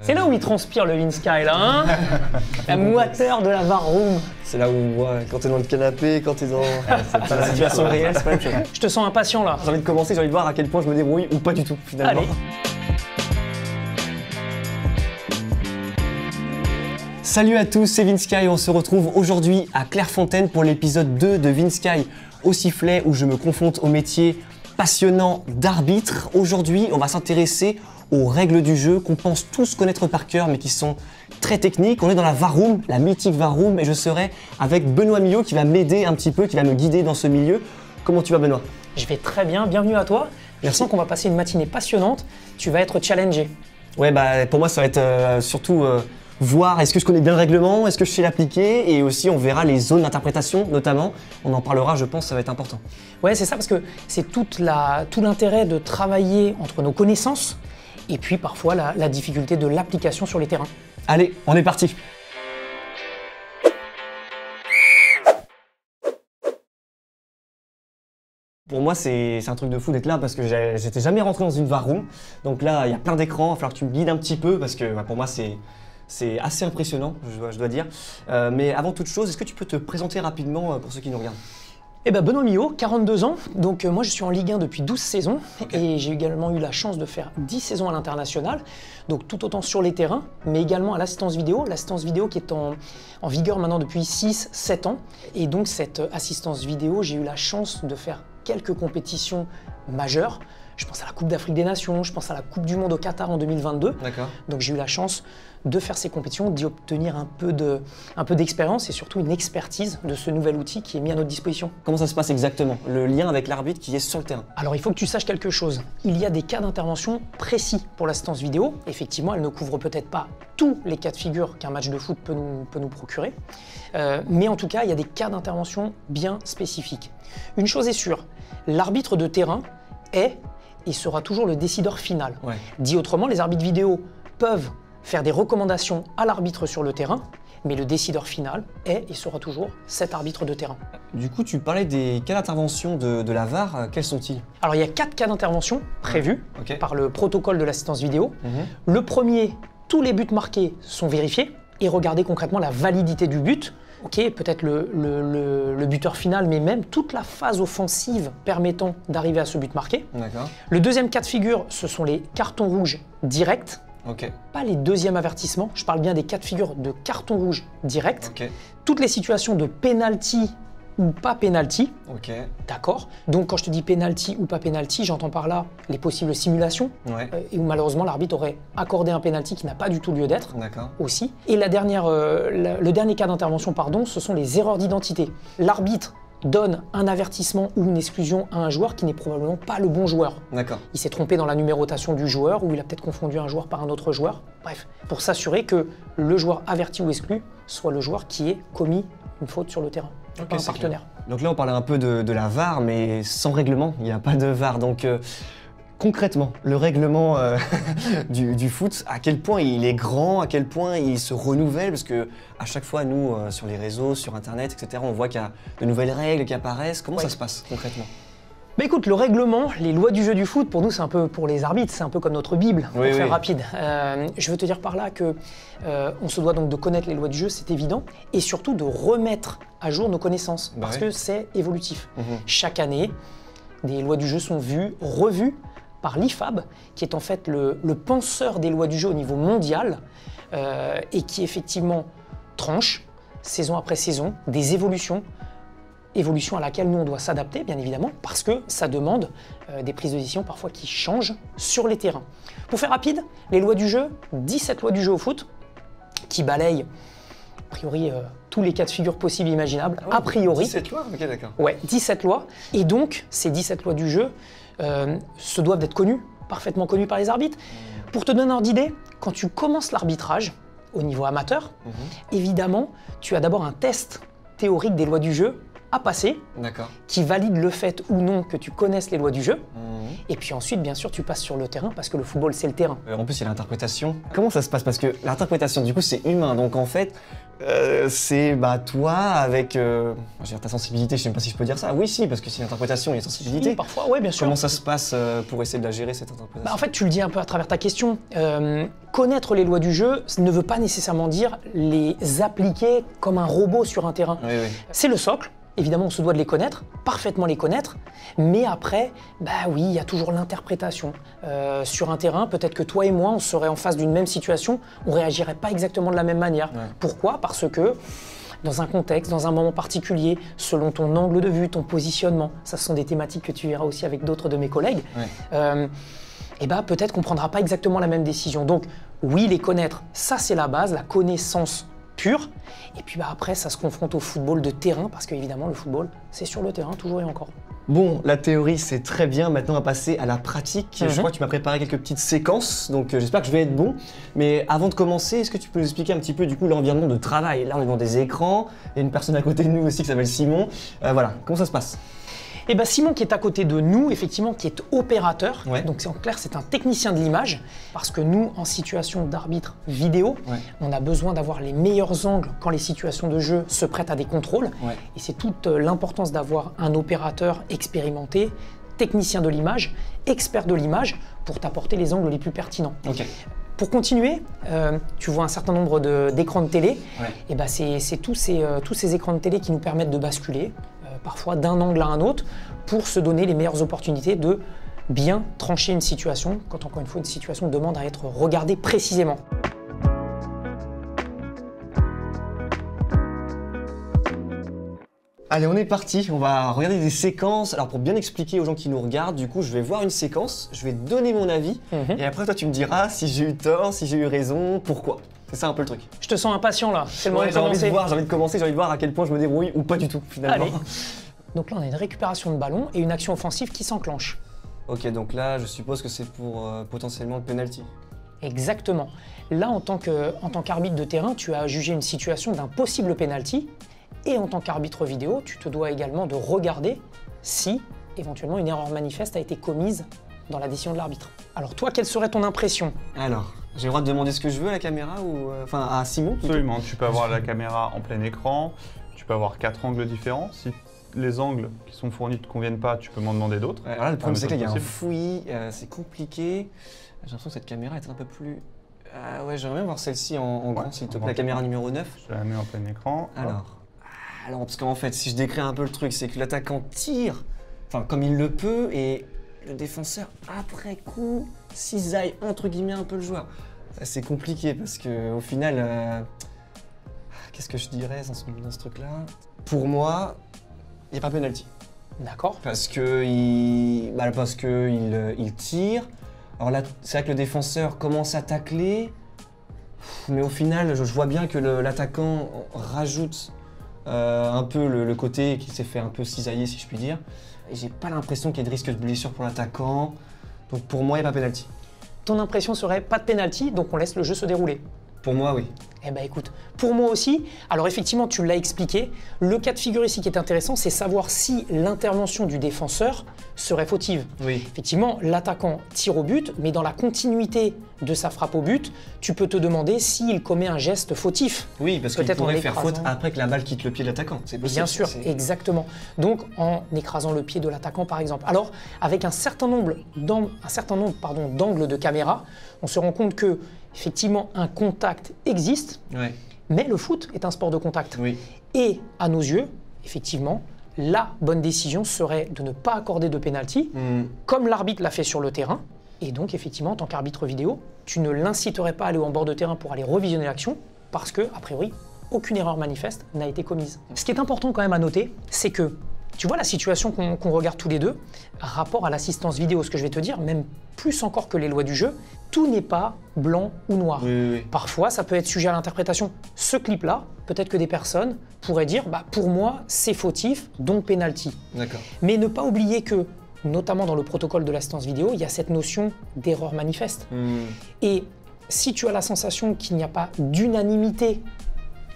C'est là où il transpire le Vinsky là, hein. La moiteur de la VAR room. C'est là où on voit quand t'es dans le canapé, quand t'es dans la situation réelle, c'est pas la même chose. Je te sens impatient là. J'ai envie de commencer, j'ai envie de voir à quel point je me débrouille ou pas du tout finalement. Allez. Salut à tous, c'est Vinsky et on se retrouve aujourd'hui à Clairefontaine pour l'épisode 2 de Vinsky au sifflet où je me confronte au métier passionnant d'arbitre. Aujourd'hui, on va s'intéresser aux règles du jeu qu'on pense tous connaître par cœur mais qui sont très techniques. On est dans la VAR Room, la mythique VAR Room, et je serai avec Benoît Millot qui va m'aider un petit peu, qui va me guider dans ce milieu. Comment tu vas, Benoît? Je vais très bien, bienvenue à toi. Je sens qu'on va passer une matinée passionnante, tu vas être challengé. Ouais, bah pour moi ça va être surtout voir est-ce que je connais bien le règlement, est-ce que je sais l'appliquer, et aussi on verra les zones d'interprétation notamment. On en parlera, je pense, ça va être important. Ouais, c'est ça, parce que c'est tout l'intérêt de travailler entre nos connaissances et puis parfois la difficulté de l'application sur les terrains. Allez, on est parti. Pour moi, c'est un truc de fou d'être là parce que j'étais jamais rentré dans une VAR Room. Donc là, il y a plein d'écrans, il va falloir que tu me guides un petit peu parce que pour moi, c'est assez impressionnant, je dois dire. Mais avant toute chose, est-ce que tu peux te présenter rapidement pour ceux qui nous regardent? Eh ben Benoît Millot, 42 ans, donc moi je suis en Ligue 1 depuis 12 saisons et j'ai également eu la chance de faire 10 saisons à l'international, donc tout autant sur les terrains, mais également à l'assistance vidéo qui est en vigueur maintenant depuis 6-7 ans. Et donc cette assistance vidéo, j'ai eu la chance de faire quelques compétitions majeures. Je pense à la Coupe d'Afrique des Nations, je pense à la Coupe du Monde au Qatar en 2022. D'accord. Donc j'ai eu la chance de faire ces compétitions, d'y obtenir un peu d'expérience et surtout une expertise de ce nouvel outil qui est mis à notre disposition. Comment ça se passe exactement, le lien avec l'arbitre qui est sur le terrain? Alors il faut que tu saches quelque chose. Il y a des cas d'intervention précis pour l'assistance vidéo. Effectivement, elle ne couvre peut-être pas tous les cas de figure qu'un match de foot peut nous procurer. Mais en tout cas, il y a des cas d'intervention bien spécifiques. Une chose est sûre, l'arbitre de terrain est et sera toujours le décideur final. Ouais. Dit autrement, les arbitres vidéo peuvent faire des recommandations à l'arbitre sur le terrain, mais le décideur final est et sera toujours cet arbitre de terrain. Du coup, tu parlais des cas d'intervention de la VAR, quels sont-ils? Alors il y a 4 cas d'intervention prévus par le protocole de l'assistance vidéo. Le premier, tous les buts marqués sont vérifiés et regardez concrètement la validité du but. Ok, peut-être le buteur final, mais même toute la phase offensive permettant d'arriver à ce but marqué. D'accord. Le deuxième cas de figure, ce sont les cartons rouges directs. Pas les deuxièmes avertissements, je parle bien des cas de figure de carton rouge direct. Toutes les situations de penalty ou pas penalty. D'accord. Donc quand je te dis penalty ou pas penalty, j'entends par là les possibles simulations et où malheureusement l'arbitre aurait accordé un penalty qui n'a pas du tout lieu d'être aussi. Et le dernier cas d'intervention, pardon, ce sont les erreurs d'identité. L'arbitre donne un avertissement ou une exclusion à un joueur qui n'est probablement pas le bon joueur. Il s'est trompé dans la numérotation du joueur ou il a peut-être confondu un joueur par un autre joueur. Bref, pour s'assurer que le joueur averti ou exclu soit le joueur qui ait commis une faute sur le terrain. Un partenaire. Donc là, on parlait un peu de la VAR, mais sans règlement, il n'y a pas de VAR. Donc concrètement, le règlement du foot, à quel point il est grand, à quel point il se renouvelle, parce que à chaque fois, nous, sur les réseaux, sur Internet, etc., on voit qu'il y a de nouvelles règles qui apparaissent. Comment ça se passe concrètement? Bah écoute, le règlement, les lois du jeu du foot, pour nous, c'est un peu, pour les arbitres, c'est un peu comme notre Bible, pour faire rapide. Je veux te dire par là que on se doit donc de connaître les lois du jeu, c'est évident, et surtout de remettre à jour nos connaissances, parce que c'est évolutif. Chaque année, des lois du jeu sont vues, revues par l'IFAB, qui est en fait le penseur des lois du jeu au niveau mondial, et qui effectivement tranche, saison après saison, des évolution à laquelle nous on doit s'adapter bien évidemment parce que ça demande des prises de décision parfois qui changent sur les terrains. Pour faire rapide, les lois du jeu, 17 lois du jeu au foot qui balayent a priori tous les cas de figure possibles et imaginables, a priori. 17 lois? Ok, d'accord. Ouais, 17 lois. Et donc, ces 17 lois du jeu se doivent d'être connues, parfaitement connues par les arbitres. Pour te donner un ordre d'idée, quand tu commences l'arbitrage au niveau amateur, évidemment, tu as d'abord un test théorique des lois du jeu à passer, qui valide le fait ou non que tu connaisses les lois du jeu. Et puis ensuite, bien sûr, tu passes sur le terrain parce que le football, c'est le terrain. En plus, il y a l'interprétation. Comment ça se passe? Parce que l'interprétation, du coup, c'est humain. Donc en fait, C'est toi avec ta sensibilité, je sais même pas si je peux dire ça. Oui, si, parce que c'est une interprétation, il y a une sensibilité. Si, parfois, oui, bien sûr. Comment ça se passe pour essayer de la gérer cette interprétation? En fait, tu le dis un peu à travers ta question. Connaître les lois du jeu ne veut pas nécessairement dire les appliquer comme un robot sur un terrain. Oui. C'est le socle. Évidemment, on se doit de les connaître, parfaitement les connaître, mais après, oui, il y a toujours l'interprétation. Sur un terrain, peut-être que toi et moi, on serait en face d'une même situation, on réagirait pas exactement de la même manière. Ouais. Pourquoi? Parce que dans un contexte, dans un moment particulier, selon ton angle de vue, ton positionnement, ça ce sont des thématiques que tu verras aussi avec d'autres de mes collègues, peut-être qu'on ne prendra pas exactement la même décision. Donc oui, les connaître, ça c'est la base, la connaissance pure. Et puis après, ça se confronte au football de terrain, parce qu'évidemment, le football, c'est sur le terrain, toujours et encore. Bon, la théorie, c'est très bien. Maintenant, on va passer à la pratique. Je crois que tu m'as préparé quelques petites séquences, donc j'espère que je vais être bon. Mais avant de commencer, est-ce que tu peux nous expliquer un petit peu, du coup, l'environnement de travail? Là, on est devant des écrans. Il y a une personne à côté de nous aussi qui s'appelle Simon. Voilà, comment ça se passe? Simon qui est à côté de nous, effectivement, qui est opérateur, ouais. Donc en clair c'est un technicien de l'image, parce que nous, en situation d'arbitre vidéo, on a besoin d'avoir les meilleurs angles quand les situations de jeu se prêtent à des contrôles, et c'est toute l'importance d'avoir un opérateur expérimenté, technicien de l'image, expert de l'image, pour t'apporter les angles les plus pertinents. Okay. Pour continuer, tu vois un certain nombre d'écrans de télé, c'est tous ces écrans de télé qui nous permettent de basculer, parfois d'un angle à un autre, pour se donner les meilleures opportunités de bien trancher une situation, quand encore une fois une situation demande à être regardée précisément. Allez, on est parti, on va regarder des séquences. Alors pour bien expliquer aux gens qui nous regardent, du coup je vais voir une séquence, je vais donner mon avis, et après toi tu me diras si j'ai eu tort, si j'ai eu raison, pourquoi. C'est ça un peu le truc. Je te sens impatient là, c'est le moment de commencer. J'ai envie de commencer, j'ai envie de voir à quel point je me débrouille ou pas du tout finalement. Allez. Donc là on a une récupération de ballon et une action offensive qui s'enclenche. Ok, donc là je suppose que c'est pour potentiellement le penalty. Exactement. Là en tant qu'arbitre de terrain, tu as jugé une situation d'un possible penalty, et en tant qu'arbitre vidéo, tu te dois également de regarder si éventuellement une erreur manifeste a été commise dans la décision de l'arbitre. Alors toi, quelle serait ton impression? Alors, j'ai le droit de demander ce que je veux à la caméra ou à Simon? Absolument, tu peux avoir la caméra en plein écran, tu peux avoir 4 angles différents. Si les angles qui sont fournis ne te conviennent pas, tu peux m'en demander d'autres. Alors là, le problème c'est qu'il y a un fouillis, c'est compliqué. J'ai l'impression que cette caméra est un peu plus... ouais, j'aimerais bien voir celle-ci en grand, s'il te plaît, la caméra numéro 9. Je la mets en plein écran. Alors, parce qu'en fait, si je décris un peu le truc, c'est que l'attaquant tire, comme il le peut, et le défenseur, après coup, cisaille entre guillemets un peu le joueur. C'est compliqué parce qu'au final, qu'est-ce que je dirais dans ce truc-là? Pour moi, il n'y a pas penalty. D'accord. Parce que il tire. Alors là, c'est vrai que le défenseur commence à tacler, mais au final, je vois bien que l'attaquant rajoute un peu le côté qui s'est fait un peu cisailler, si je puis dire. Et j'ai pas l'impression qu'il y ait de risque de blessure pour l'attaquant. Donc pour moi, il n'y a pas penalty. Ton impression serait pas de penalty, donc on laisse le jeu se dérouler? Pour moi, oui. Eh bien écoute, pour moi aussi, alors effectivement tu l'as expliqué, le cas de figure ici qui est intéressant, c'est savoir si l'intervention du défenseur serait fautive. Oui. Effectivement, l'attaquant tire au but, mais dans la continuité de sa frappe au but, tu peux te demander s'il commet un geste fautif. Oui, parce qu'il pourrait faire faute après que la balle quitte le pied de l'attaquant. C'est possible. Bien sûr, exactement. Donc en écrasant le pied de l'attaquant par exemple. Alors avec un certain nombre d'angles de caméra, on se rend compte que effectivement, un contact existe, mais le foot est un sport de contact. Oui. Et à nos yeux, effectivement, la bonne décision serait de ne pas accorder de pénalty, comme l'arbitre l'a fait sur le terrain. Et donc, effectivement, en tant qu'arbitre vidéo, tu ne l'inciterais pas à aller en bord de terrain pour aller revisionner l'action, parce que, a priori, aucune erreur manifeste n'a été commise. Ce qui est important quand même à noter, c'est que tu vois la situation qu'on regarde tous les deux, rapport à l'assistance vidéo, ce que je vais te dire, même plus encore que les lois du jeu, tout n'est pas blanc ou noir. Oui. Parfois, ça peut être sujet à l'interprétation. Ce clip-là, peut-être que des personnes pourraient dire pour moi, c'est fautif, donc penalty. D'accord. Mais ne pas oublier que, notamment dans le protocole de l'assistance vidéo, il y a cette notion d'erreur manifeste. Et si tu as la sensation qu'il n'y a pas d'unanimité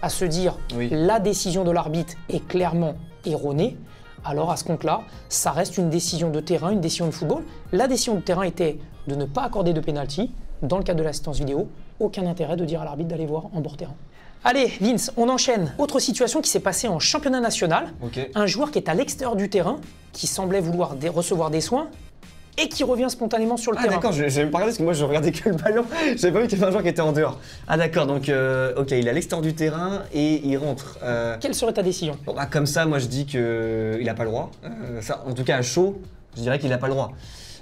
à se dire la décision de l'arbitre est clairement erronée, alors à ce compte-là, ça reste une décision de terrain, une décision de football. La décision de terrain était de ne pas accorder de pénalty dans le cadre de l'assistance vidéo. aucun intérêt de dire à l'arbitre d'aller voir en bord terrain. Allez, Vince, on enchaîne. Autre situation qui s'est passée en championnat national. Un joueur qui est à l'extérieur du terrain, qui semblait vouloir recevoir des soins, et qui revient spontanément sur le terrain. Ah d'accord, je n'ai même pas regardé parce que moi je regardais que le ballon. J'avais pas vu qu'il y avait un joueur qui était en dehors. Ah d'accord, donc ok, il est à l'extérieur du terrain et il rentre. Quelle serait ta décision? Bon, bah, comme ça, moi je dis qu'il n'a pas le droit. Ça, en tout cas à chaud, je dirais qu'il n'a pas le droit.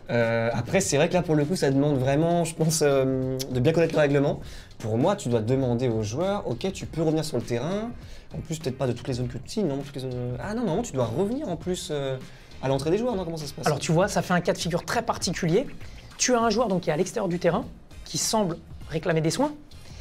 Après, c'est vrai que là pour le coup, ça demande vraiment, je pense, de bien connaître le règlement. Pour moi, tu dois demander aux joueurs, ok, tu peux revenir sur le terrain. En plus, peut-être pas de toutes les zones que tu non, toutes les zones. Ah non, normalement, tu dois revenir en plus. À l'entrée des joueurs, non? Comment ça se passe? Alors tu vois, ça fait un cas de figure très particulier. Tu as un joueur donc, qui est à l'extérieur du terrain, qui semble réclamer des soins.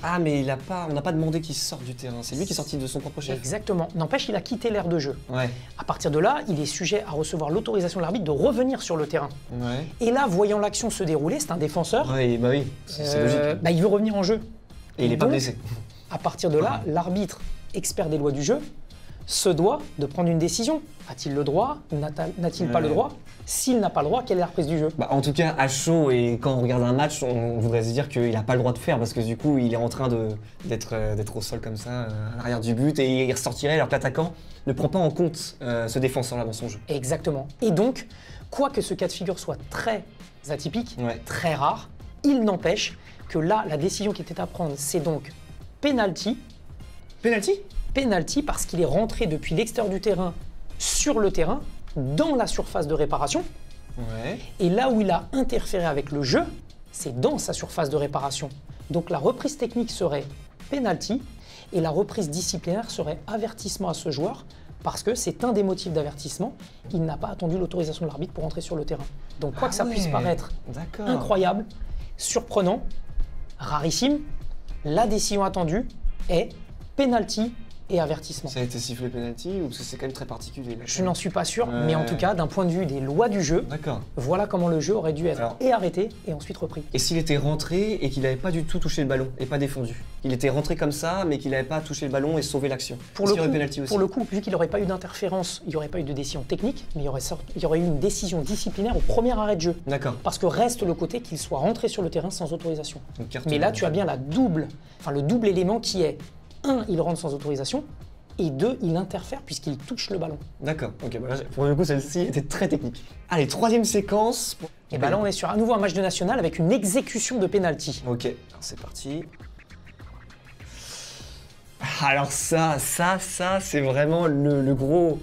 Ah mais on n'a pas demandé qu'il sorte du terrain, c'est lui qui est sorti de son propre chef. Exactement, n'empêche il a quitté l'aire de jeu. Ouais. À partir de là, il est sujet à recevoir l'autorisation de l'arbitre de revenir sur le terrain. Ouais. Et là, voyant l'action se dérouler, c'est un défenseur. Ouais, bah oui, c'est logique. Bah, il veut revenir en jeu. Et il n'est pas blessé. À partir de là, l'arbitre, expert des lois du jeu, se doit de prendre une décision. A-t-il le droit? N'a-t-il pas le droit? S'il n'a pas le droit, quelle est la reprise du jeu? Bah, en tout cas, à chaud, et quand on regarde un match, on voudrait se dire qu'il n'a pas le droit de faire parce que du coup, il est en train d'être au sol comme ça, à l'arrière du but, et il ressortirait alors que l'attaquant ne prend pas en compte ce défenseur-là dans son jeu. Exactement. Et donc, quoique ce cas de figure soit très atypique, très rare, il n'empêche que là, la décision qui était à prendre, c'est donc penalty. Penalty? Penalty parce qu'il est rentré depuis l'extérieur du terrain sur le terrain, dans la surface de réparation. Ouais. Et là où il a interféré avec le jeu, c'est dans sa surface de réparation. Donc la reprise technique serait penalty et la reprise disciplinaire serait avertissement à ce joueur parce que c'est un des motifs d'avertissement. Il n'a pas attendu l'autorisation de l'arbitre pour entrer sur le terrain. Donc quoi que ça puisse paraître incroyable, surprenant, rarissime, la décision attendue est penalty et avertissement. Ça a été sifflé penalty ou parce que c'est quand même très particulier? Je n'en suis pas sûr, mais en tout cas, d'un point de vue des lois du jeu, voilà comment le jeu aurait dû être arrêté et ensuite repris. Et s'il était rentré et qu'il n'avait pas du tout touché le ballon et pas défendu? Il était rentré comme ça, mais qu'il n'avait pas touché le ballon et sauvé l'action. Pour le coup, vu qu'il n'aurait pas eu d'interférence, il n'y aurait pas eu de décision technique, mais il y aurait eu une décision disciplinaire au premier arrêt de jeu. D'accord. Parce que reste le côté qu'il soit rentré sur le terrain sans autorisation. Mais là, tu as bien le double élément qui est 1, il rentre sans autorisation, et 2, il interfère puisqu'il touche le ballon. D'accord, ok, bah là, pour le coup celle-ci était très technique. Allez, troisième séquence. Et bah là on est sur à nouveau un match de national avec une exécution de penalty. Ok, alors c'est parti. Alors ça c'est vraiment le gros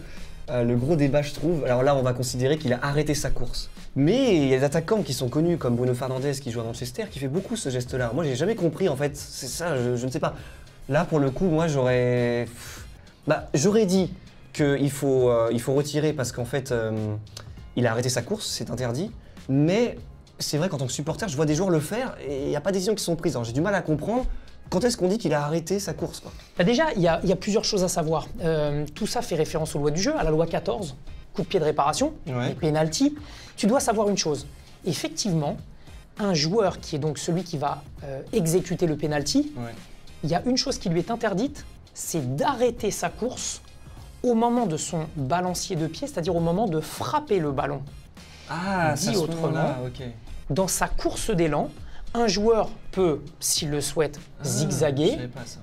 débat je trouve. Alors là on va considérer qu'il a arrêté sa course. Mais il y a des attaquants qui sont connus comme Bruno Fernandes qui joue à Manchester qui fait beaucoup ce geste-là. Moi j'ai jamais compris en fait, c'est ça, je ne sais pas. Là pour le coup moi j'aurais dit qu'il faut retirer parce qu'en fait il a arrêté sa course, c'est interdit. Mais c'est vrai qu'en tant que supporter je vois des joueurs le faire et il n'y a pas de décisions qui sont prises. Alors j'ai du mal à comprendre. Quand est-ce qu'on dit qu'il a arrêté sa course quoi? Bah déjà, il y a plusieurs choses à savoir. Tout ça fait référence aux lois du jeu, à la loi 14, coup de pied de réparation, les pénaltys. Tu dois savoir une chose. Effectivement, un joueur qui est donc celui qui va exécuter le pénalty, il y a une chose qui lui est interdite, c'est d'arrêter sa course au moment de son balancier de pied, c'est-à-dire au moment de frapper le ballon. Ah, dit autrement, dans sa course d'élan, un joueur peut, s'il le souhaite, zigzaguer,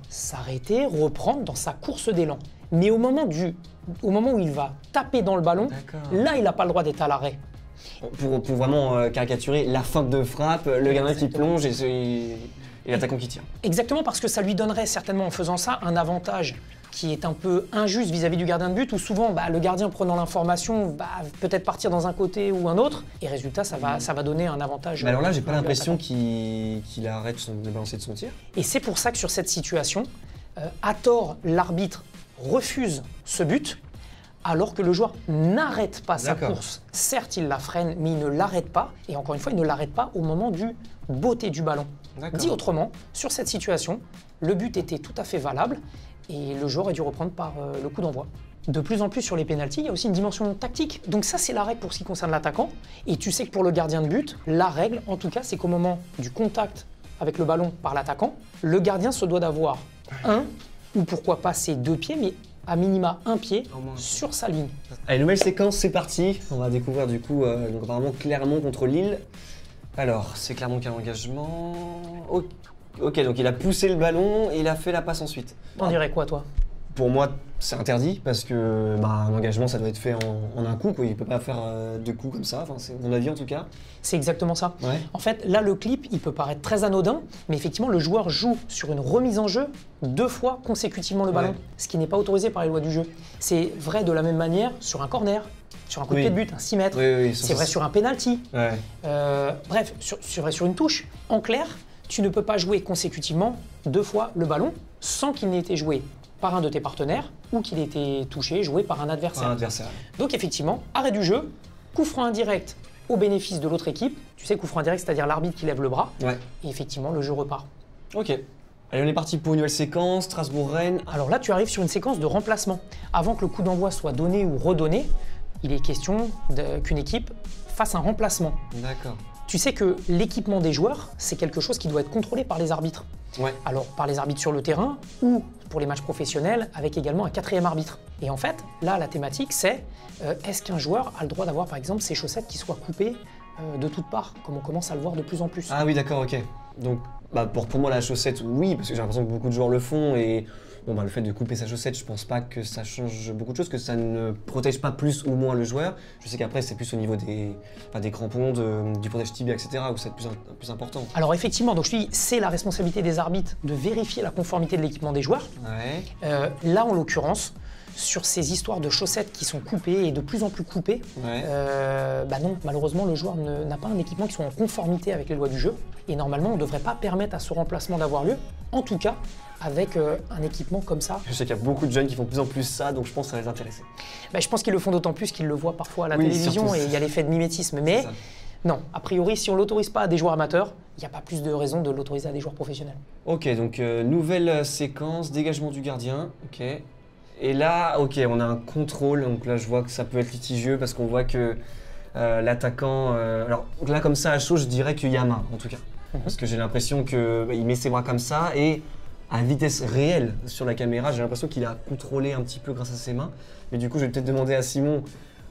s'arrêter, reprendre dans sa course d'élan. Mais au moment où il va taper dans le ballon, là, il n'a pas le droit d'être à l'arrêt. Pour vraiment caricaturer, la feinte de frappe, le gardien qui plonge et l'attaquant qui tire. Exactement, parce que ça lui donnerait certainement, en faisant ça, un avantage qui est un peu injuste vis-à-vis du gardien de but, où souvent le gardien prenant l'information va peut-être partir dans un côté ou un autre, et résultat ça va donner un avantage. Mais alors là j'ai pas l'impression qu'il arrête de balancer de son tir. Et c'est pour ça que sur cette situation, à tort, l'arbitre refuse ce but, alors que le joueur n'arrête pas sa course. Certes il la freine, mais il ne l'arrête pas, et encore une fois il ne l'arrête pas au moment du botté du ballon. Dit autrement, sur cette situation, le but était tout à fait valable, et le joueur a dû reprendre par le coup d'envoi. De plus en plus sur les pénaltys, il y a aussi une dimension tactique. Donc ça, c'est la règle pour ce qui concerne l'attaquant. Et tu sais que pour le gardien de but, la règle, en tout cas, c'est qu'au moment du contact avec le ballon par l'attaquant, le gardien se doit d'avoir un, ou pourquoi pas ses 2 pieds, mais à minima un pied sur sa ligne. Allez, nouvelle séquence, c'est parti. On va découvrir du coup, donc apparemment Clermont contre Lille. Alors, c'est Clermont qui a l'engagement. Ok, Ok, donc il a poussé le ballon et il a fait la passe ensuite. T'en dirais quoi, toi? Pour moi, c'est interdit parce que un engagement, ça doit être fait en un coup. Quoi. Il ne peut pas faire deux coups comme ça. Enfin, c'est mon avis en tout cas. C'est exactement ça. Ouais. En fait, là, le clip, il peut paraître très anodin, mais effectivement, le joueur joue sur une remise en jeu 2 fois consécutivement le ballon, ce qui n'est pas autorisé par les lois du jeu. C'est vrai de la même manière sur un corner, sur un coup de pied de but, un 6 mètres. C'est vrai sur un penalty. Bref, sur une touche. En clair, tu ne peux pas jouer consécutivement 2 fois le ballon sans qu'il n'ait été joué par un de tes partenaires ou qu'il ait été touché, joué par un adversaire. Donc effectivement, arrêt du jeu, coup franc indirect au bénéfice de l'autre équipe. Tu sais, coup franc indirect, c'est-à-dire l'arbitre qui lève le bras. Et effectivement, le jeu repart. Ok. Allez, on est parti pour une nouvelle séquence, Strasbourg-Rennes. Alors là, tu arrives sur une séquence de remplacement. Avant que le coup d'envoi soit donné ou redonné, il est question qu'une équipe fasse un remplacement. D'accord. Tu sais que l'équipement des joueurs, c'est quelque chose qui doit être contrôlé par les arbitres. Alors, par les arbitres sur le terrain ou pour les matchs professionnels, avec également un 4e arbitre. Et en fait, là, la thématique, c'est est-ce qu'un joueur a le droit d'avoir, par exemple, ses chaussettes qui soient coupées de toutes parts, comme on commence à le voir de plus en plus. Ah oui, d'accord, ok. Donc, pour moi, la chaussette, oui, parce que j'ai l'impression que beaucoup de joueurs le font et le fait de couper sa chaussette, je pense pas que ça change beaucoup de choses, que ça ne protège pas plus ou moins le joueur. Je sais qu'après, c'est plus au niveau des crampons, du protège tibia, etc., où c'est plus important. Alors effectivement, donc je te dis, c'est la responsabilité des arbitres de vérifier la conformité de l'équipement des joueurs. Là, en l'occurrence, sur ces histoires de chaussettes qui sont coupées et de plus en plus coupées, non, malheureusement, le joueur n'a pas un équipement qui soit en conformité avec les lois du jeu. Et normalement, on ne devrait pas permettre à ce remplacement d'avoir lieu, en tout cas avec un équipement comme ça. Je sais qu'il y a beaucoup de jeunes qui font de plus en plus ça, donc je pense que ça va les intéresser. Je pense qu'ils le font d'autant plus qu'ils le voient parfois à la télévision et il y a l'effet de mimétisme. Mais non, a priori, si on ne l'autorise pas à des joueurs amateurs, il n'y a pas plus de raison de l'autoriser à des joueurs professionnels. Ok, donc nouvelle séquence, dégagement du gardien. Ok. Et là, ok, on a un contrôle, donc là je vois que ça peut être litigieux parce qu'on voit que l'attaquant... alors là comme ça à chaud, je dirais qu'il y a main en tout cas. Parce que j'ai l'impression qu'il met ses bras comme ça et à vitesse réelle sur la caméra, j'ai l'impression qu'il a contrôlé un petit peu grâce à ses mains. Mais du coup, je vais peut-être demander à Simon.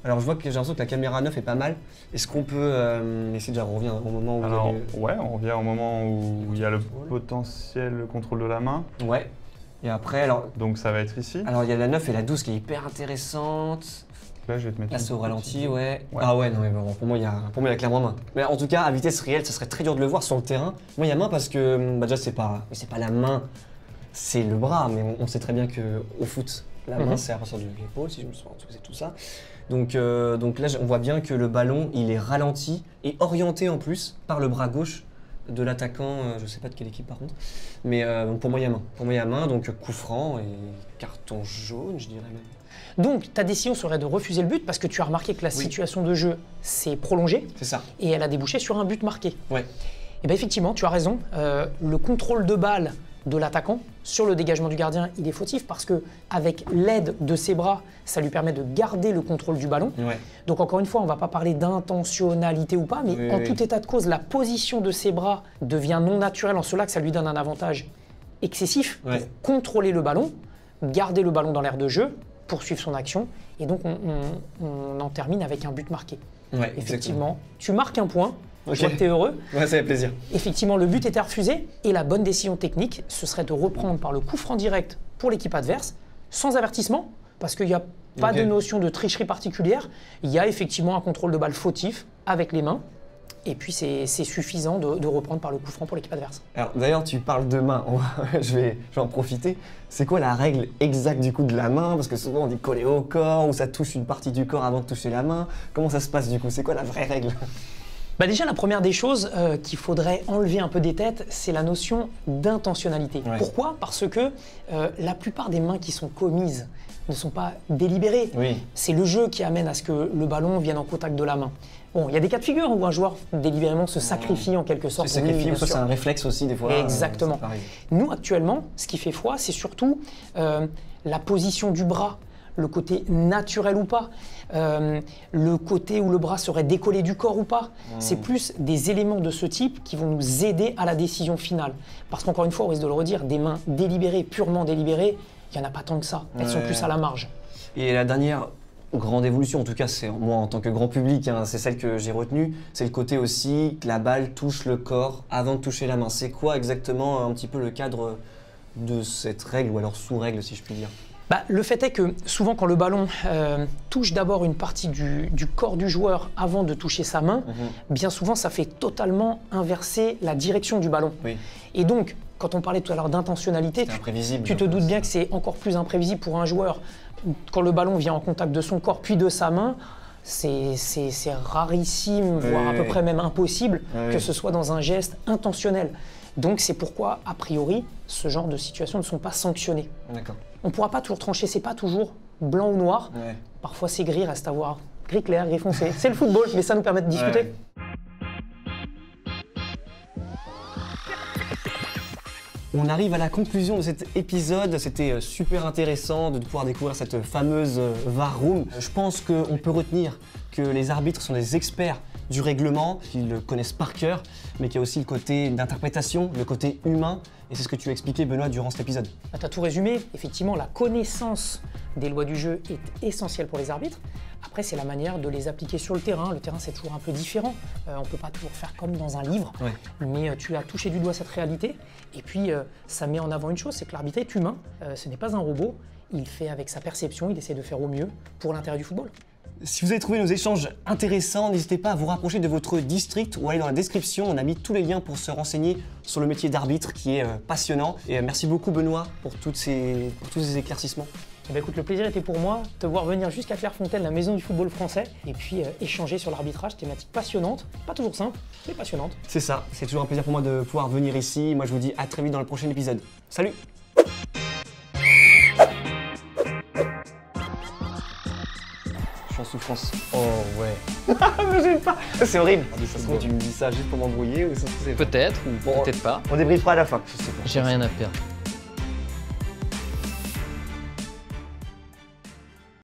Alors je vois que j'ai l'impression que la caméra 9 est pas mal. Est-ce qu'on peut essayer de revenir au moment où on revient au moment où il y a le potentiel contrôle de la main. Ouais. Et après, alors... Donc ça va être ici. Alors il y a la 9 et la 12 qui est hyper intéressante. Là, je vais te mettre. Là, c'est au ralenti, Ah ouais, non mais bon, pour moi, il y a clairement main. Mais en tout cas, à vitesse réelle, ça serait très dur de le voir sur le terrain. Moi, il y a main parce que déjà, c'est pas la main, c'est le bras. Mais on sait très bien qu'au foot, la main, c'est à partir de l'épaule, si je me souviens, c'est tout ça. Donc là, on voit bien que le ballon, il est ralenti et orienté en plus par le bras gauche de l'attaquant, je sais pas de quelle équipe par contre, mais pour moi il y a main. Pour moi il y a main, donc coup franc et carton jaune, je dirais même. Donc ta décision serait de refuser le but parce que tu as remarqué que la situation de jeu s'est prolongée. C'est ça. Et elle a débouché sur un but marqué. Ouais. Et bien effectivement, tu as raison, le contrôle de balle de l'attaquant sur le dégagement du gardien, il est fautif parce que avec l'aide de ses bras, ça lui permet de garder le contrôle du ballon. Donc encore une fois, on ne va pas parler d'intentionnalité ou pas, mais en tout état de cause, la position de ses bras devient non naturelle en cela que ça lui donne un avantage excessif pour contrôler le ballon, garder le ballon dans l'aire de jeu, poursuivre son action, et donc on en termine avec un but marqué. Effectivement, tu marques un point. Je vois que tu es heureux. Ouais, ça fait plaisir. Effectivement, le but était refusé et la bonne décision technique, ce serait de reprendre par le coup franc direct pour l'équipe adverse, sans avertissement, parce qu'il n'y a pas de notion de tricherie particulière. Il y a effectivement un contrôle de balle fautif avec les mains. Et puis c'est suffisant de reprendre par le coup franc pour l'équipe adverse. Alors d'ailleurs, tu parles de main, je vais en profiter. C'est quoi la règle exacte du coup de la main? Parce que souvent on dit coller au corps ou ça touche une partie du corps avant de toucher la main. Comment ça se passe du coup? C'est quoi la vraie règle? Déjà, la première des choses qu'il faudrait enlever un peu des têtes, c'est la notion d'intentionnalité. Pourquoi? Parce que la plupart des mains qui sont commises ne sont pas délibérées. C'est le jeu qui amène à ce que le ballon vienne en contact de la main. Bon, il y a des cas de figure où un joueur délibérément se sacrifie en quelque sorte. Se sacrifie, soit c'est un réflexe aussi des fois. Exactement. Nous, actuellement, ce qui fait foi, c'est surtout la position du bras, le côté naturel ou pas, le côté où le bras serait décollé du corps ou pas. C'est plus des éléments de ce type qui vont nous aider à la décision finale. Parce qu'encore une fois, on risque de le redire, des mains délibérées, purement délibérées, il n'y en a pas tant que ça. Elles sont plus à la marge. Et la dernière, grande évolution, en tout cas c'est moi en tant que grand public, hein, c'est celle que j'ai retenue, c'est le côté aussi que la balle touche le corps avant de toucher la main. C'est quoi exactement un petit peu le cadre de cette règle ou alors sous-règle si je puis dire? Le fait est que souvent quand le ballon touche d'abord une partie du corps du joueur avant de toucher sa main, bien souvent ça fait totalement inverser la direction du ballon. Oui. Et donc, quand on parlait tout à l'heure d'intentionnalité, tu te doutes bien que c'est encore plus imprévisible pour un joueur. Quand le ballon vient en contact de son corps puis de sa main, c'est rarissime, voire à peu près même impossible que ce soit dans un geste intentionnel. Donc c'est pourquoi, a priori, ce genre de situations ne sont pas sanctionnées. D'accord. On ne pourra pas toujours trancher, c'est pas toujours blanc ou noir. Ouais. Parfois c'est gris, reste à voir. Gris clair, gris foncé. C'est le football, mais ça nous permet de discuter. Ouais. On arrive à la conclusion de cet épisode. C'était super intéressant de pouvoir découvrir cette fameuse VAR Room. Je pense qu'on peut retenir que les arbitres sont des experts du règlement, qu'ils le connaissent par cœur, mais qu'il y a aussi le côté d'interprétation, le côté humain. Et c'est ce que tu as expliqué, Benoît, durant cet épisode. Tu as tout résumé. Effectivement, la connaissance des lois du jeu est essentielle pour les arbitres. Après, c'est la manière de les appliquer sur le terrain. Le terrain, c'est toujours un peu différent. On ne peut pas toujours faire comme dans un livre. Ouais. Mais tu as touché du doigt cette réalité. Et puis, ça met en avant une chose, c'est que l'arbitre est humain. Ce n'est pas un robot. Il fait avec sa perception, il essaie de faire au mieux pour l'intérêt du football. Si vous avez trouvé nos échanges intéressants, n'hésitez pas à vous rapprocher de votre district ou aller dans la description. On a mis tous les liens pour se renseigner sur le métier d'arbitre qui est passionnant. Et merci beaucoup, Benoît, pour tous ces éclaircissements. Écoute, le plaisir était pour moi de te voir venir jusqu'à Clairefontaine, la maison du football français, et puis échanger sur l'arbitrage, thématique passionnante, pas toujours simple, mais passionnante. C'est ça, c'est toujours un plaisir pour moi de pouvoir venir ici. Moi je vous dis à très vite dans le prochain épisode. Salut! Je suis en souffrance. Oh ouais. Mais j'aime pas! C'est horrible! Ça se Pourquoi tu me dis ça juste pour m'embrouiller ou ça c'est... Peut-être ou Bon, peut-être pas. On débriefera à la fin. Je sais pas. J'ai rien à perdre.